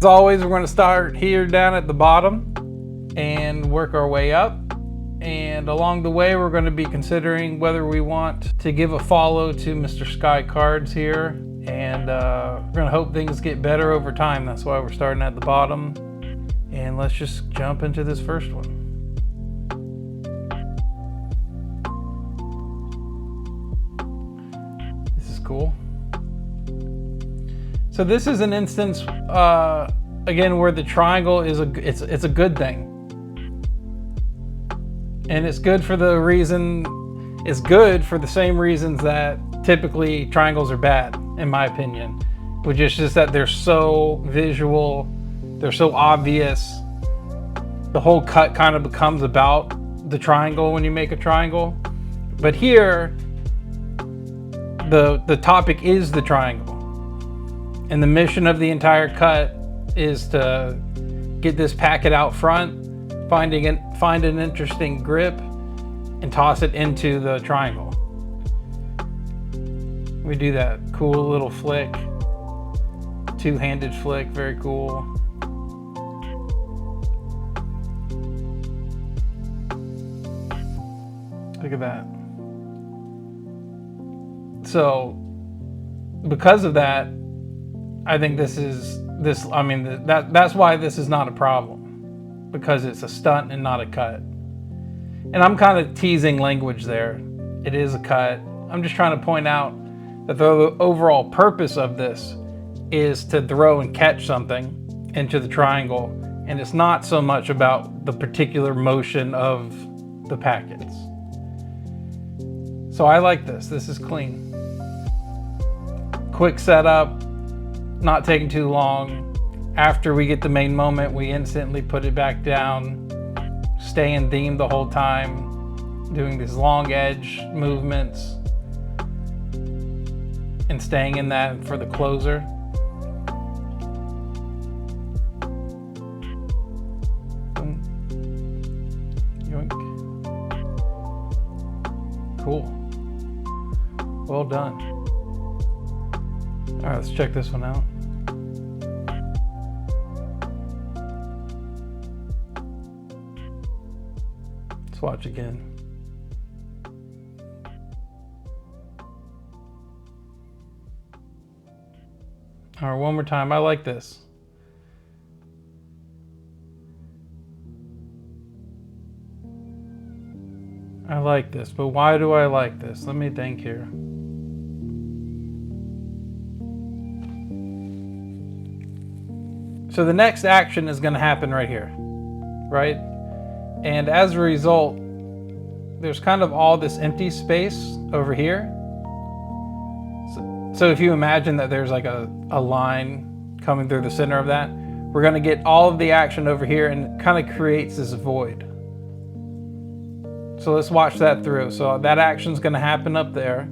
As always, we're going to start here down at the bottom and work our way up. And along the way, we're going to be considering whether we want to give a follow to Mr. Sky Cards here. And we're going to hope things get better over time. That's why we're starting at the bottom. And let's just jump into this first one. This is cool. So this is an instance, again, where the triangle is it's a good thing. And it's good for the same reasons that typically triangles are bad, in my opinion. Which is just that they're so visual, they're so obvious. The whole cut kind of becomes about the triangle when you make a triangle. But here, the topic is the triangle. And the mission of the entire cut is to get this packet out front, find an interesting grip, and toss it into the triangle. We do that cool little flick, two-handed flick, very cool. Look at that. So, because of that, I think that's why this is not a problem, because it's a stunt and not a cut. And I'm kind of teasing language there. It is a cut. I'm just trying to point out that the overall purpose of this is to throw and catch something into the triangle, and it's not so much about the particular motion of the packets. So I like this. This is clean. Quick setup. Not taking too long. After we get the main moment, we instantly put it back down, stay in theme the whole time, doing these long edge movements and staying in that for the closer. Yoink. Cool. Well done. All right, let's check this one out. Let's watch again. All right, one more time. I like this. I like this, but why do I like this? Let me think here. So the next action is going to happen right here, right? And as a result, there's kind of all this empty space over here. So if you imagine that there's like a line coming through the center of that, we're going to get all of the action over here, and it kind of creates this void. So let's watch that through. So that action's going to happen up there.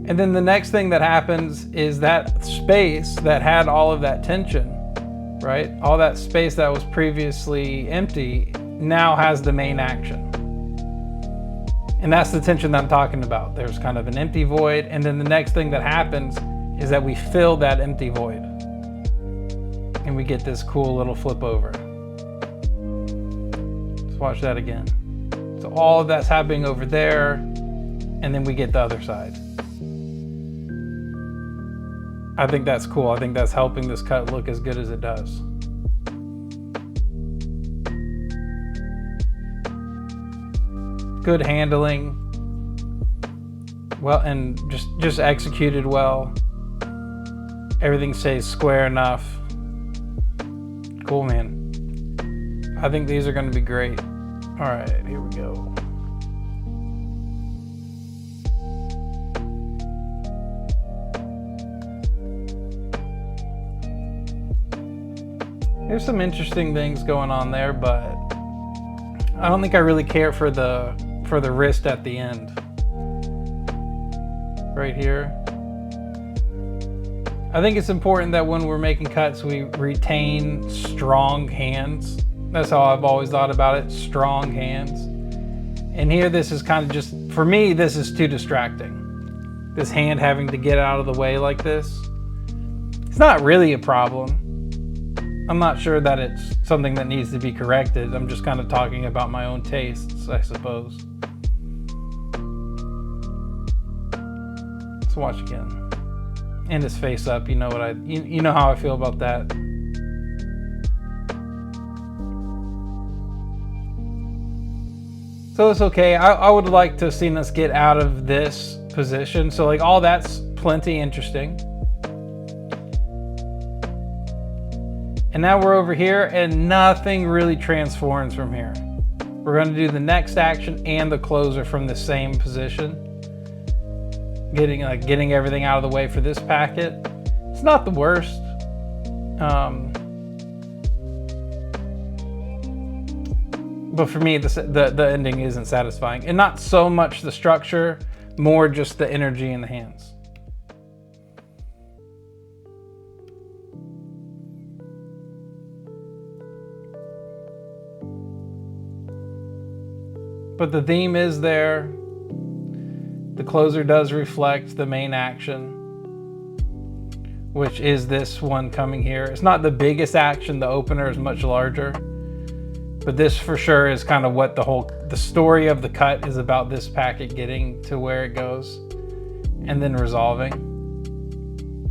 And then the next thing that happens is that space that had all of that tension, right? All that space that was previously empty now has the main action. And that's the tension that I'm talking about. There's kind of an empty void, and then the next thing that happens is that we fill that empty void. And we get this cool little flip over. Let's watch that again. So all of that's happening over there, and then we get the other side. I think that's cool. I think that's helping this cut look as good as it does. Good handling. Well, and just executed well. Everything stays square enough. Cool, man. I think these are going to be great. All right, here we go. There's some interesting things going on there, but I don't think I really care for the wrist at the end. Right here. I think it's important that when we're making cuts, we retain strong hands. That's how I've always thought about it, strong hands. And here this is kind of just, for me, this is too distracting. This hand having to get out of the way like this. It's not really a problem. I'm not sure that it's something that needs to be corrected. I'm just kind of talking about my own tastes, I suppose. Let's watch again. And his face up, you know what you know how I feel about that. So it's okay. I would like to have seen us get out of this position. So like all that's plenty interesting. And now we're over here and nothing really transforms from here. We're going to do the next action and the closer from the same position. Getting everything out of the way for this packet. It's not the worst. But for me, the ending isn't satisfying. And not so much the structure, more just the energy in the hands. But the theme is there. The closer does reflect the main action, which is this one coming here. It's not the biggest action, the opener is much larger. But this for sure is kind of what the story of the cut is about, this packet getting to where it goes and then resolving.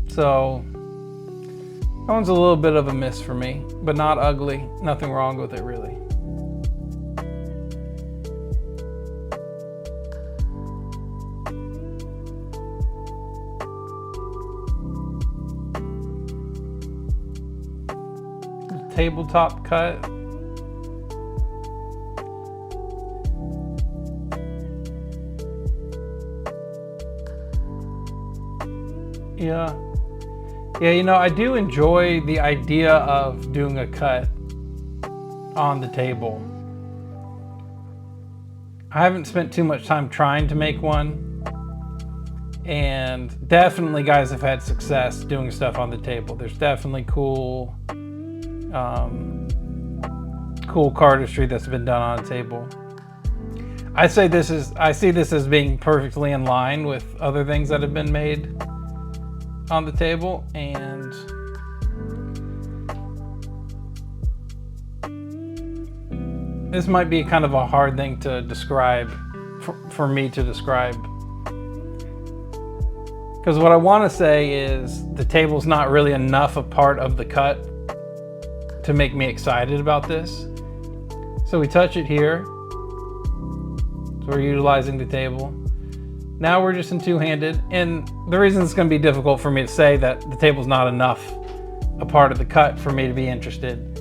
So that one's a little bit of a miss for me, but not ugly. Nothing wrong with it really. Tabletop cut. Yeah, you know, I do enjoy the idea of doing a cut on the table. I haven't spent too much time trying to make one, and definitely guys have had success doing stuff on the table. There's definitely cool cardistry that's been done on a table. I see this as being perfectly in line with other things that have been made on the table, and this might be kind of a hard thing to describe for me to describe, because what I want to say is the table's not really enough a part of the cut to make me excited about this. So we touch it here, so we're utilizing the table. Now we're just in two-handed, and the reason it's going to be difficult for me to say that the table's not enough a part of the cut for me to be interested,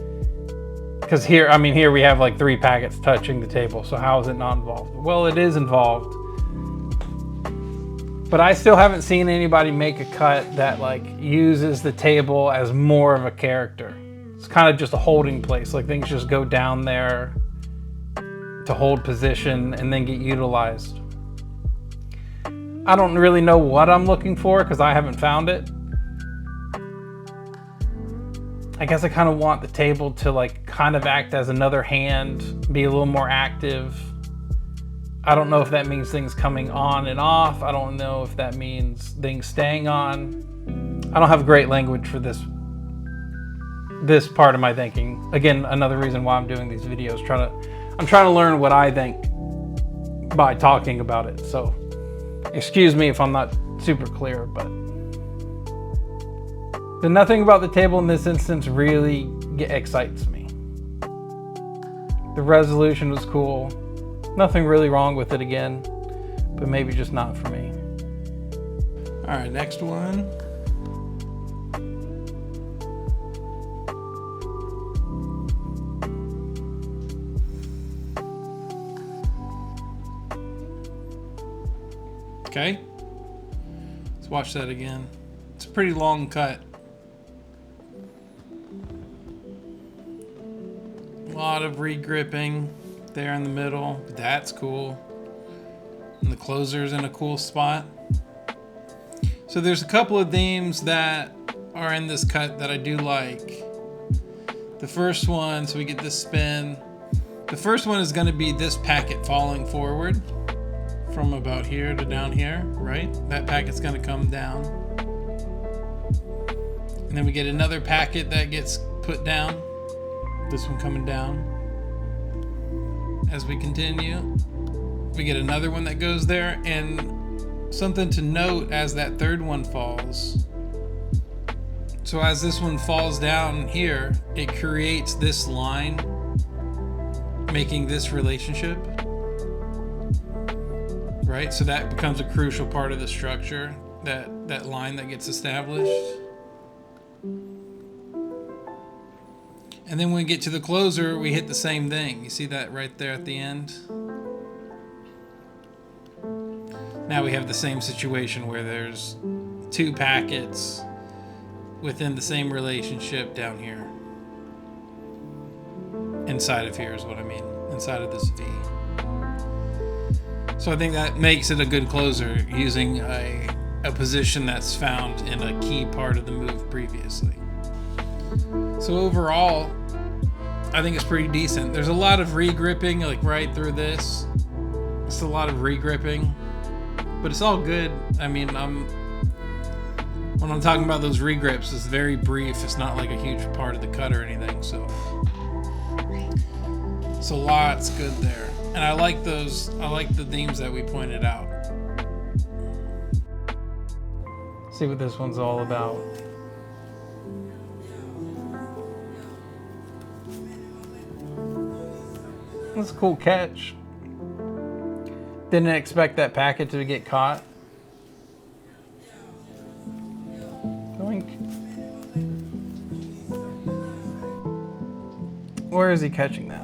because here we have like 3 packets touching the table, so how is it not involved? Well, it is involved, but I still haven't seen anybody make a cut that like uses the table as more of a character. It's kind of just a holding place, like things just go down there to hold position and then get utilized. I don't really know what I'm looking for because I haven't found it. I guess I kind of want the table to like kind of act as another hand, be a little more active. I don't know if that means things coming on and off. I don't know if that means things staying on. I don't have great language for this part of my thinking. Again, another reason why I'm doing these videos. I'm trying to learn what I think by talking about it. So excuse me if I'm not super clear, but nothing about the table in this instance really excites me. The resolution was cool. Nothing really wrong with it again, but maybe just not for me. All right, next one. Okay, let's watch that again. It's a pretty long cut. A lot of re-gripping there in the middle. That's cool. And the closer's in a cool spot. So there's a couple of themes that are in this cut that I do like. The first one, so we get this spin. The first one is going to be this packet falling forward from about here to down here, right? That packet's going to come down. And then we get another packet that gets put down. This one coming down. As we continue, we get another one that goes there, and something to note as that third one falls. So as this one falls down here, it creates this line, making this relationship. Right? So that becomes a crucial part of the structure, that line that gets established. And then when we get to the closer, we hit the same thing. You see that right there at the end? Now we have the same situation where there's two packets within the same relationship down here. Inside of here is what I mean. Inside of this V. So I think that makes it a good closer, using a position that's found in a key part of the move previously. So overall, I think it's pretty decent. There's a lot of regripping, like right through this. It's a lot of regripping, but it's all good. I mean, when I'm talking about those regrips, it's very brief. It's not like a huge part of the cut or anything. So lots good there. And I like those. I like the themes that we pointed out. See what this one's all about. That's a cool catch. Didn't expect that packet to get caught. Doink. Where is he catching that?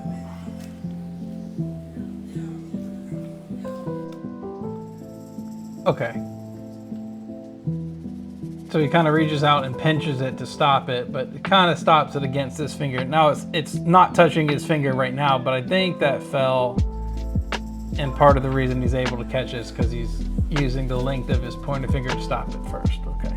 Okay. So he kind of reaches out and pinches it to stop it, but it kind of stops it against this finger. Now it's not touching his finger right now, but I think that fell, and part of the reason he's able to catch it is because he's using the length of his pointer finger to stop it first. Okay.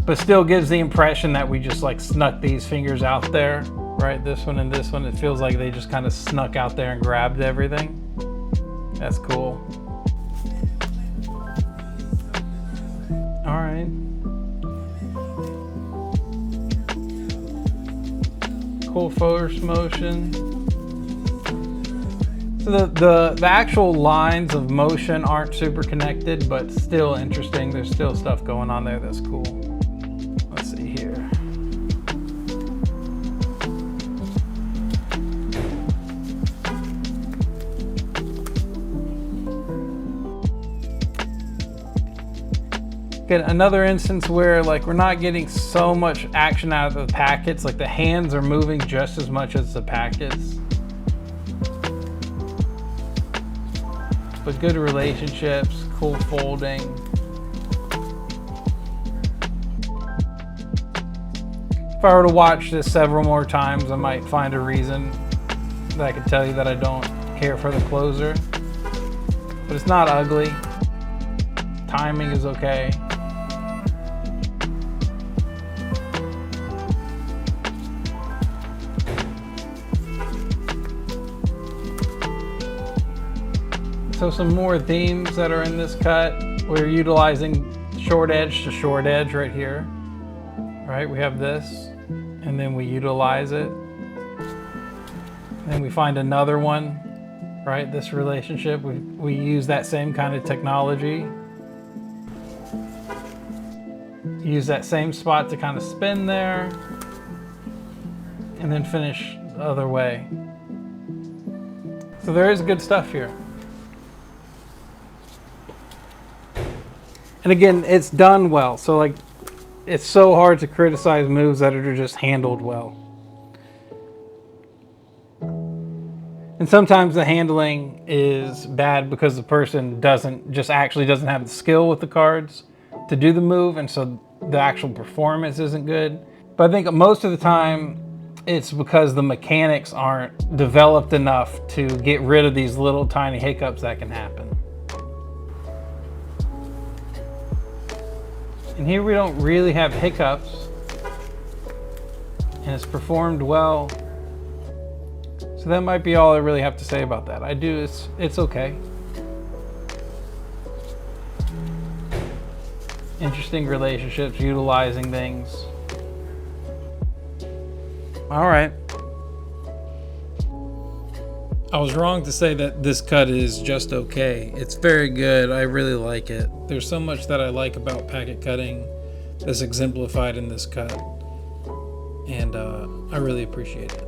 But still gives the impression that we just like snuck these fingers out there, right? This one and this one. It feels like they just kind of snuck out there and grabbed everything. That's cool. All right. Cool force motion. So the actual lines of motion aren't super connected, but still interesting. There's still stuff going on there that's cool. Let's see here. Get another instance where like we're not getting so much action out of the packets, like the hands are moving just as much as the packets. But good relationships, cool folding. If I were to watch this several more times, I might find a reason that I could tell you that I don't care for the closer. But it's not ugly. Timing is okay. So some more themes that are in this cut. We're utilizing short edge to short edge right here. Right, we have this, and then we utilize it. And then we find another one, right? This relationship, we use that same kind of technology. Use that same spot to kind of spin there, and then finish the other way. So there is good stuff here. And again, it's done well. So like, it's so hard to criticize moves that are just handled well. And sometimes the handling is bad because the person actually doesn't have the skill with the cards to do the move, and so the actual performance isn't good. But I think most of the time it's because the mechanics aren't developed enough to get rid of these little tiny hiccups that can happen. And here we don't really have hiccups, and it's performed well. So that might be all I really have to say about that. It's okay. Enjoy interesting relationships, utilizing things. All right. I was wrong to say that this cut is just okay. It's very good. I really like it. There's so much that I like about packet cutting that's exemplified in this cut, and I really appreciate it.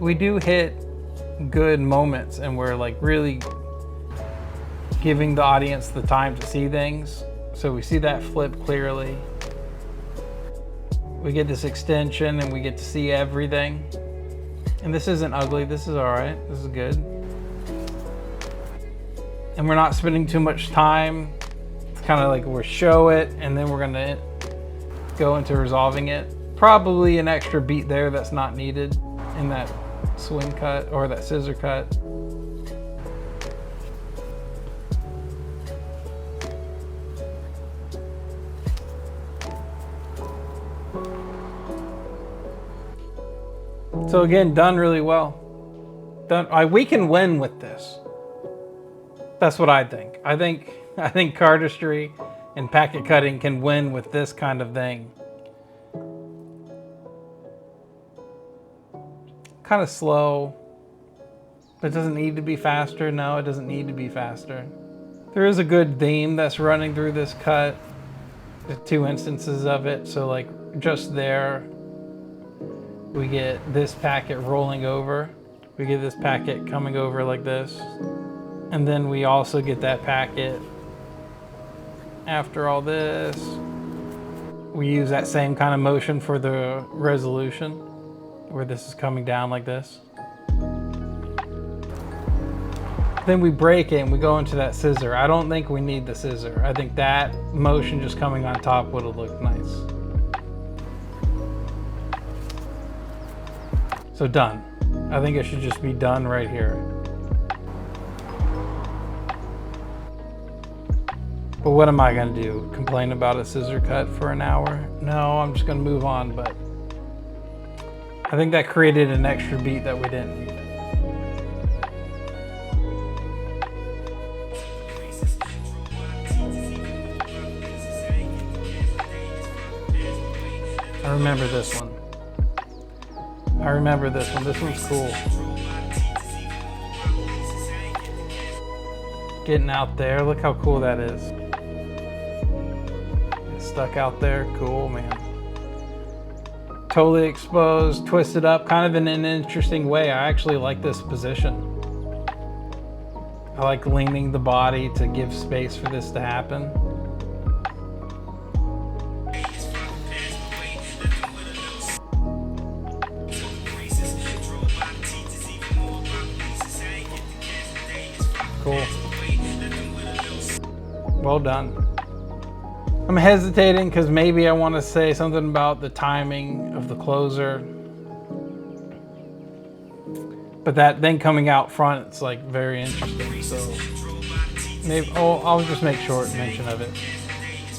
We do hit good moments, and we're like really giving the audience the time to see things. So we see that flip clearly. We get this extension and we get to see everything. And this isn't ugly, this is all right, this is good. And we're not spending too much time. It's kind of like we'll show it and then we're gonna go into resolving it. Probably an extra beat there that's not needed in that swing cut or that scissor cut. So again, done really well. We can win with this. That's what I think. I think cardistry and packet cutting can win with this kind of thing. Kind of slow, but it doesn't need to be faster. No, it doesn't need to be faster. There is a good theme that's running through this cut. There's 2 instances of it. So like just there, we get this packet rolling over. We get this packet coming over like this. And then we also get that packet after all this. We use that same kind of motion for the resolution, where this is coming down like this. Then we break it and we go into that scissor. I don't think we need the scissor. I think that motion just coming on top would have looked nice. So done. I think it should just be done right here. But what am I gonna do? Complain about a scissor cut for an hour? No, I'm just gonna move on, but I think that created an extra beat that we didn't need. I remember this one. I remember this one. This one's cool. Getting out there. Look how cool that is. It's stuck out there. Cool, man. Totally exposed, twisted up, kind of in an interesting way. I actually like this position. I like leaning the body to give space for this to happen. Cool. Well done. I'm hesitating because maybe I want to say something about the timing of the closer. But that then coming out front, it's like very interesting. So maybe I'll just make short mention of it.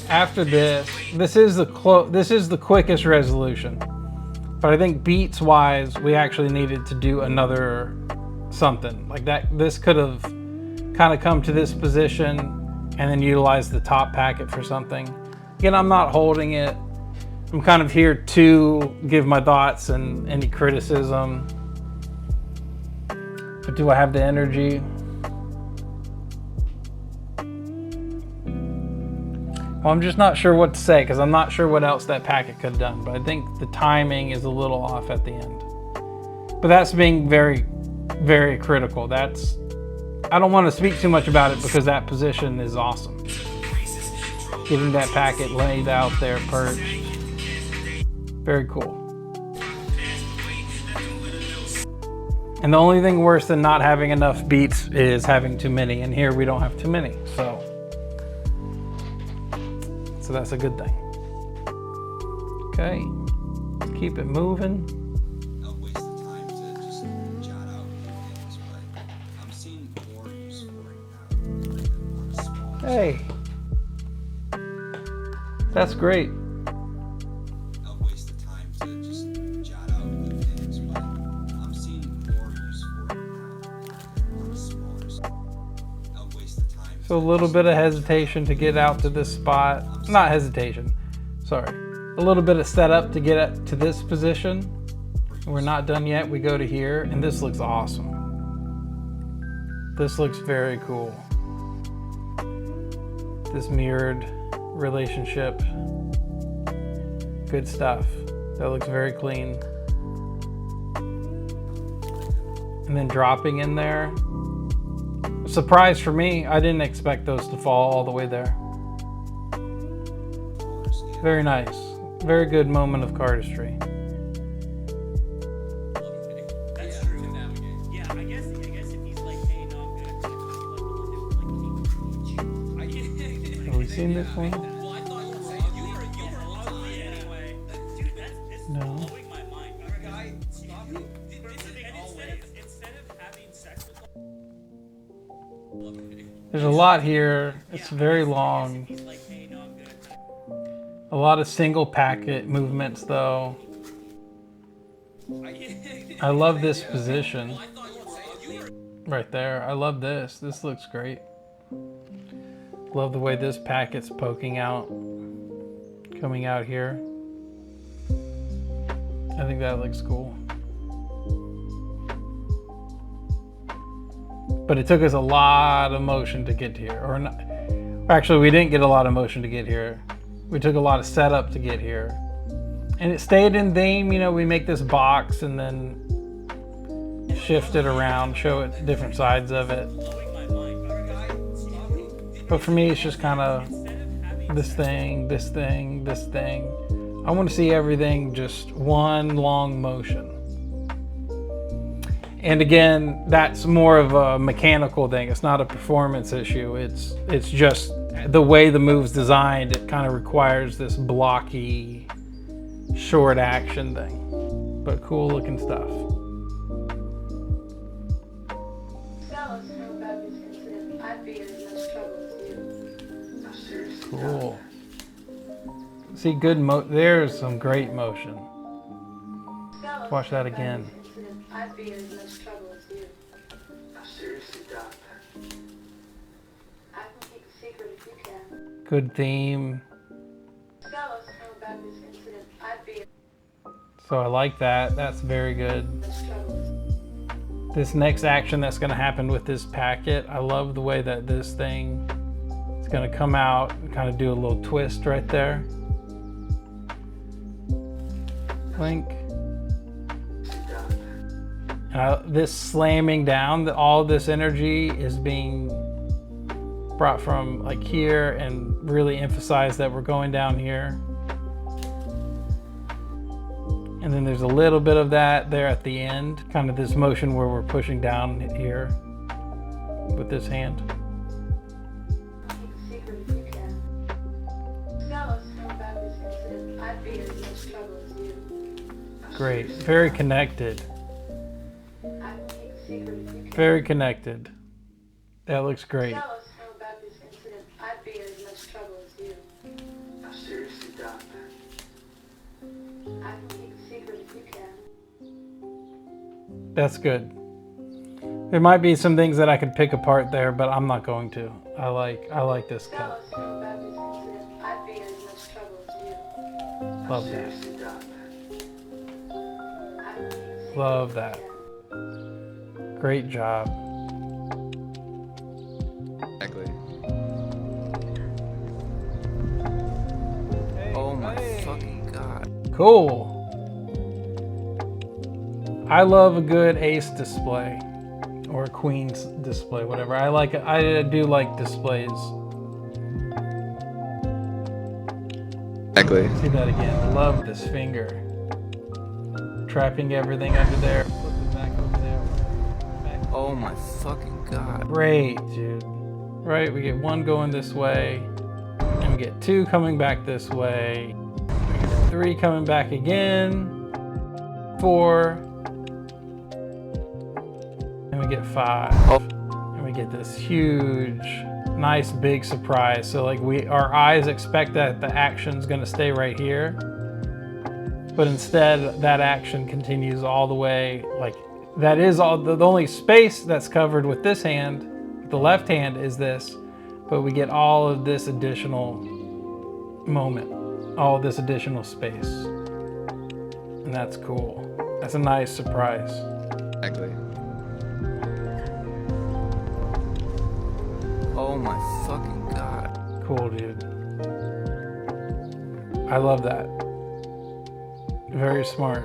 After this is the quickest resolution. But I think beats wise, we actually needed to do another something like that. This could have kind of come to this position and then utilize the top packet for something. Again, I'm not holding it. I'm kind of here to give my thoughts and any criticism. But do I have the energy? Well, I'm just not sure what to say because I'm not sure what else that packet could have done. But I think the timing is a little off at the end. But that's being very, very critical. I don't want to speak too much about it because that position is awesome. Getting that packet laid out there, perched. Very cool. And the only thing worse than not having enough beats is having too many. And here we don't have too many. So that's a good thing. Okay, let's keep it moving. I'll waste the time to just jot out things, but I'm seeing more use for it now. On a smaller Hey, that's great. I'll waste the time to just jot out things, but I'm seeing more use for it now. On a smaller scale. I'll waste the time. So a little bit of hesitation to get out to this spot. Not hesitation, sorry. A little bit of setup to get up to this position. We're not done yet. We go to here, and this looks awesome. This looks very cool. This mirrored relationship. Good stuff. That looks very clean. And then dropping in there. Surprise for me, I didn't expect those to fall all the way there. Very nice. Very good moment of cardistry. That's true. Yeah, I guess if he's like, hey, no, I'm good. Have we seen this one? Well, I thought you were ugly anyway. Dude, this is No. blowing my mind. Guy, stop. Instead of having sex with There's a lot here. It's very long. he's like, hey, no, I'm good. A lot of single packet movements though. I love this position. Right there. I love this. This looks great. Love the way this packet's poking out. Coming out here. I think that looks cool. But it took us a lot of motion to get here. Or not. Actually, we didn't get a lot of motion to get here. We took a lot of setup to get here. And it stayed in theme, you know, we make this box and then shift it around, show it different sides of it. But for me, it's just kind of this thing, this thing, this thing. I want to see everything just one long motion. And again, that's more of a mechanical thing. It's not a performance issue. It's just the way the move's designed. It kind of requires this blocky, short action thing. But cool looking stuff. Cool. See, good there's some great motion. Watch that again. I'd be in as much trouble as you. I seriously doubt that. I can keep a secret if you can. Good theme. Fellows know about this incident. I'd be in So I like that. That's very good. as much trouble as you. This next action that's going to happen with this packet, I love the way that this thing is going to come out and kind of do a little twist right there. Blink. This slamming down, all this energy is being brought from like here and really emphasize that we're going down here. And then there's a little bit of that there at the end, kind of this motion where we're pushing down here with this hand. Keep a secret if you can. Fellows know about this incident. I'd be in as much trouble as you. Great, very connected. I can keep a secret if you can. Very connected. That looks great. Fellows know about this incident. I'd be in as much trouble as you. I seriously doubt that. I can keep a secret if you can. That's good. There might be some things that I could pick apart there, but I'm not going to. I like this cut. Fellows know about this incident. I'd be in as much trouble as you. Love I that. seriously doubt that. I can keep a secret Love if that. you can. Great job. Exactly. Oh my fucking god. Cool. I love a good ace display or a queen's display, whatever. I do like displays. Exactly. See that again. Love this finger. Trapping everything under there. Flipping back over there. Back. Oh my fucking god. Great, dude. Right, we get one going this way, and we get two coming back this way. 3 coming back again. 4. And we get 5. And we get this huge, nice big surprise. So like our eyes expect that the action's gonna stay right here. But instead that action continues all the way, like that is all the only space that's covered with this hand. The left hand is this, but we get all of this additional moment, all of this additional space. And that's cool. That's a nice surprise. Exactly. Oh my fucking god. Cool, dude. I love that. Very smart.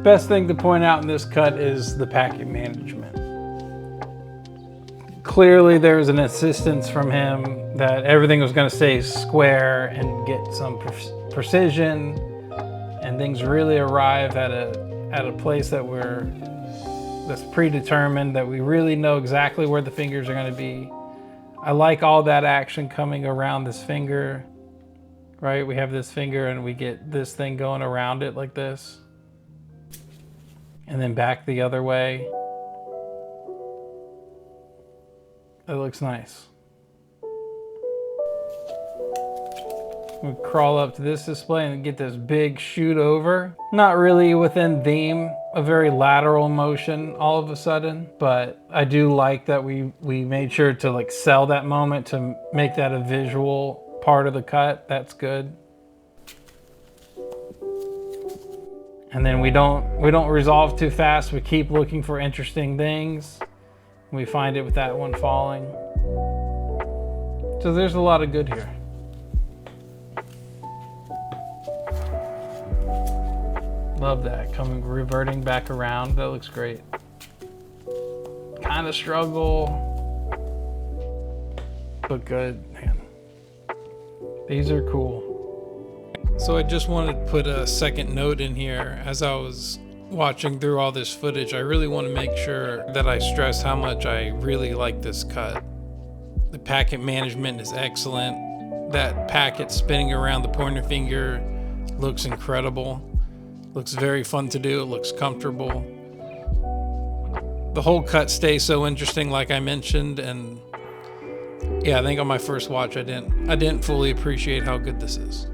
Best thing to point out in this cut is the packet management. Clearly there's an insistence from him that everything was going to stay square and get some precision, and things really arrive at a place that's predetermined, that we really know exactly where the fingers are going to be. I like all that action coming around this finger, right? We have this finger and we get this thing going around it like this. And then back the other way. It looks nice. We crawl up to this display and get this big shoot over. Not really within theme, a very lateral motion all of a sudden, but I do like that we made sure to like sell that moment to make that a visual part of the cut. That's good. And then we don't resolve too fast. We keep looking for interesting things. We find it with that one falling. So there's a lot of good here. Love that, reverting back around. That looks great. Kind of struggle, but good, man. These are cool. So I just wanted to put a second note in here. As I was watching through all this footage, I really want to make sure that I stress how much I really like this cut. The packet management is excellent. That packet spinning around the pointer finger looks incredible. Looks very fun to do. It looks comfortable. The whole cut stays so interesting, like I mentioned, and yeah, I think on my first watch I didn't fully appreciate how good this is.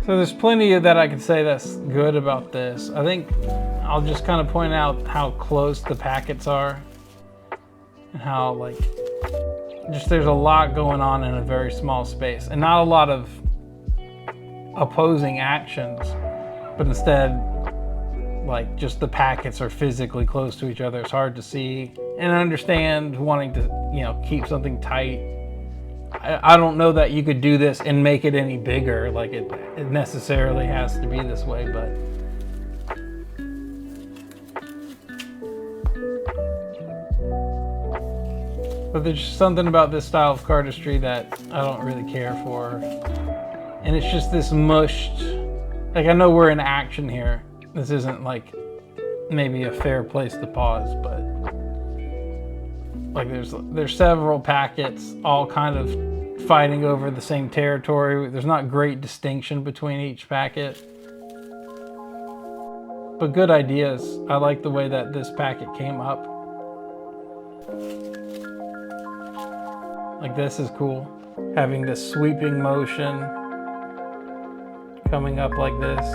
So there's plenty of that I could say that's good about this. I think I'll just kind of point out how close the packets are and how like just there's a lot going on in a very small space and not a lot of opposing actions, but instead like just the packets are physically close to each other. It's hard to see and understand wanting to, you know, keep something tight. I don't know that you could do this and make it any bigger, like it necessarily has to be this way, but there's just something about this style of cardistry that I don't really care for. And it's just this mushed, like I know we're in action here. This isn't like maybe a fair place to pause, but like there's several packets all kind of fighting over the same territory. There's not great distinction between each packet, but good ideas. I like the way that this packet came up. Like this is cool. Having this sweeping motion coming up like this.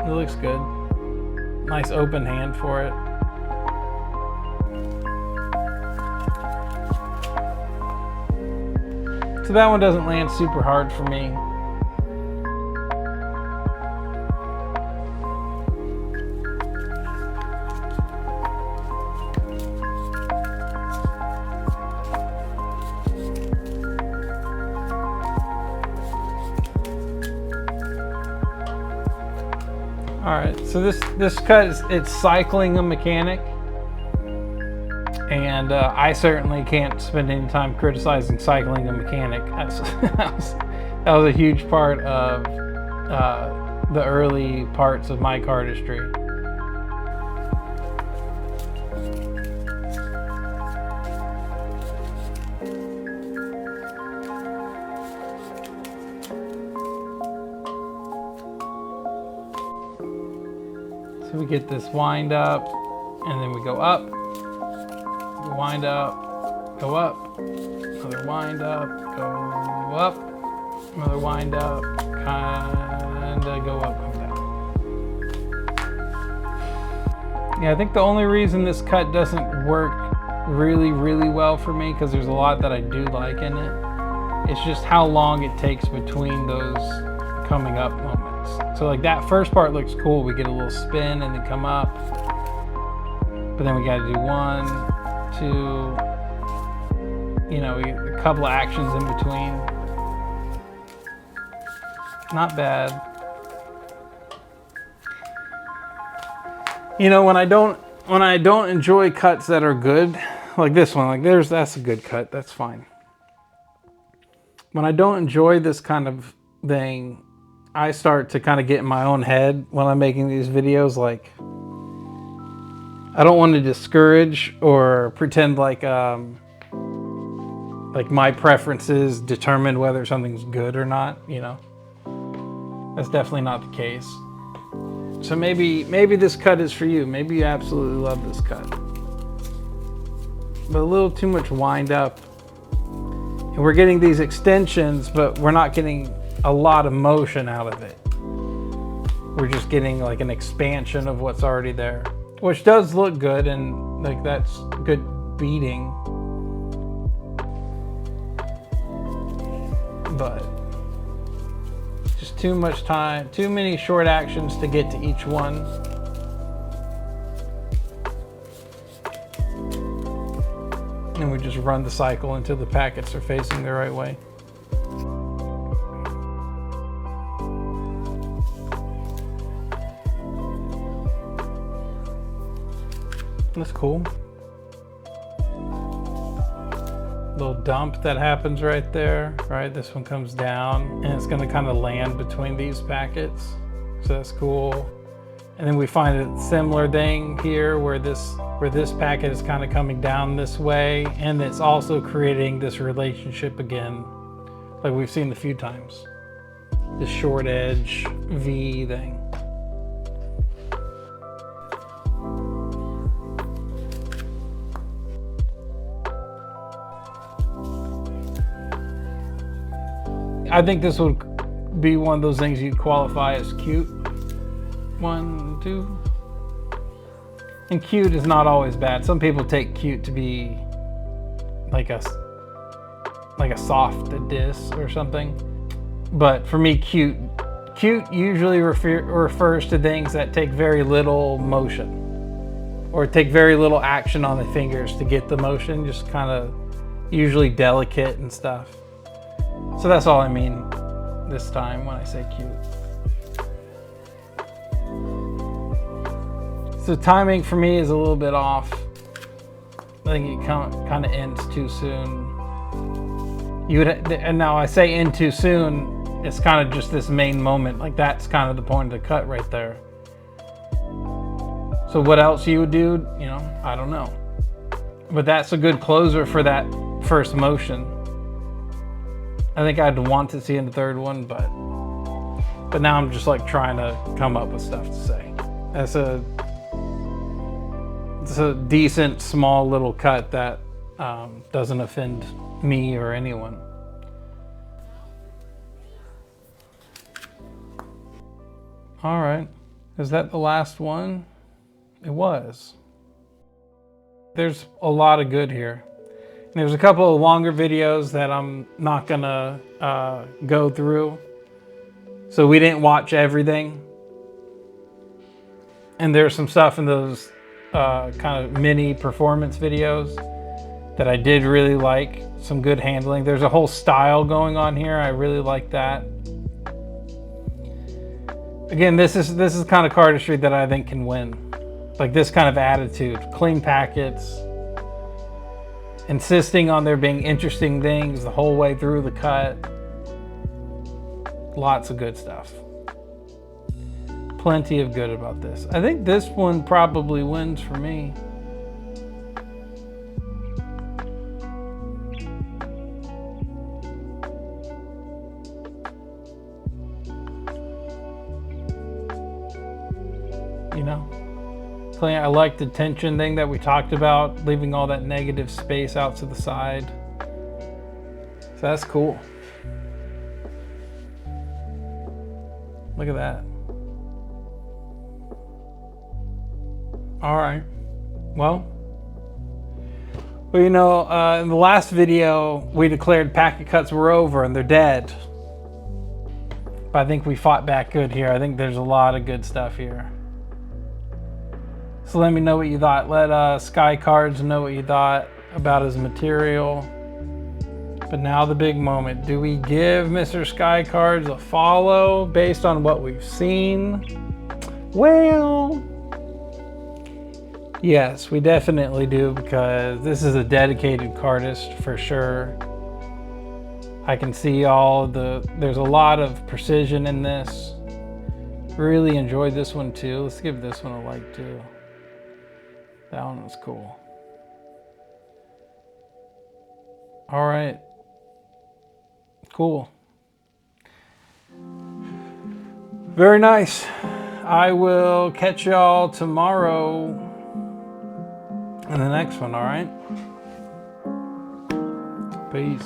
It looks good. Nice open hand for it. So that one doesn't land super hard for me. All right, so this cut is, it's cycling a mechanic, and I certainly can't spend any time criticizing cycling a mechanic. That was a huge part of the early parts of my cardistry. So we get this wind up, and then we go up, wind up, go up, another wind up, go up, another wind up, kinda go up, come down. Yeah, I think the only reason this cut doesn't work really well for me, because there's a lot that I do like in it, it's just how long it takes between those coming up moments. So like that first part looks cool. We get a little spin and then come up. But then we got to do 1, 2, you know, we get a couple of actions in between. Not bad. You know, when I don't enjoy cuts that are good, like this one, like that's a good cut, that's fine. When I don't enjoy this kind of thing, I start to kind of get in my own head when I'm making these videos. Like, I don't want to discourage or pretend like my preferences determine whether something's good or not, you know. That's definitely not the case. So maybe this cut is for you. Maybe you absolutely love this cut. But a little too much wind up. And we're getting these extensions, but we're not getting a lot of motion out of it. We're just getting like an expansion of what's already there, which does look good, and like that's good beating. But just too much time, too many short actions to get to each one. And we just run the cycle until the packets are facing the right way. That's cool. Little dump that happens right there, right? This one comes down and it's gonna kind of land between these packets. So that's cool. And then we find a similar thing here where this packet is kind of coming down this way, and it's also creating this relationship again, like we've seen a few times. This short edge V thing. I think this would be one of those things you'd qualify as cute. 1, 2. And cute is not always bad. Some people take cute to be like a soft diss or something. But for me, cute usually refers to things that take very little motion, or take very little action on the fingers to get the motion, just kind of usually delicate and stuff. So that's all I mean this time when I say cute. So timing for me is a little bit off. I think it kind of ends too soon. And now I say end too soon, it's kind of just this main moment. Like that's kind of the point of the cut right there. So what else you would do, you know, I don't know. But that's a good closer for that first motion. I think I'd want to see in the third one, but now I'm just like trying to come up with stuff to say. It's a decent small little cut that doesn't offend me or anyone. All right, is that the last one? It was. There's a lot of good here. There's a couple of longer videos that I'm not gonna go through. So we didn't watch everything. And there's some stuff in those kind of mini performance videos that I did really like. Some good handling. There's a whole style going on here. I really like that. Again, this is kind of cardistry that I think can win. Like this kind of attitude, clean packets, insisting on there being interesting things the whole way through the cut. Lots of good stuff. Plenty of good about this. I think this one probably wins for me. You know, I like the tension thing that we talked about, leaving all that negative space out to the side. So that's cool. Look at that. All right. Well, you know, in the last video, we declared packet cuts were over and they're dead. But I think we fought back good here. I think there's a lot of good stuff here. So let me know what you thought. Let Sky Cards know what you thought about his material. But now the big moment. Do we give Mr. Sky Cards a follow based on what we've seen? Well, yes, we definitely do, because this is a dedicated cardist for sure. I can see there's a lot of precision in this. Really enjoyed this one too. Let's give this one a like too. That one was cool. All right. Cool. Very nice. I will catch y'all tomorrow in the next one, all right? Peace.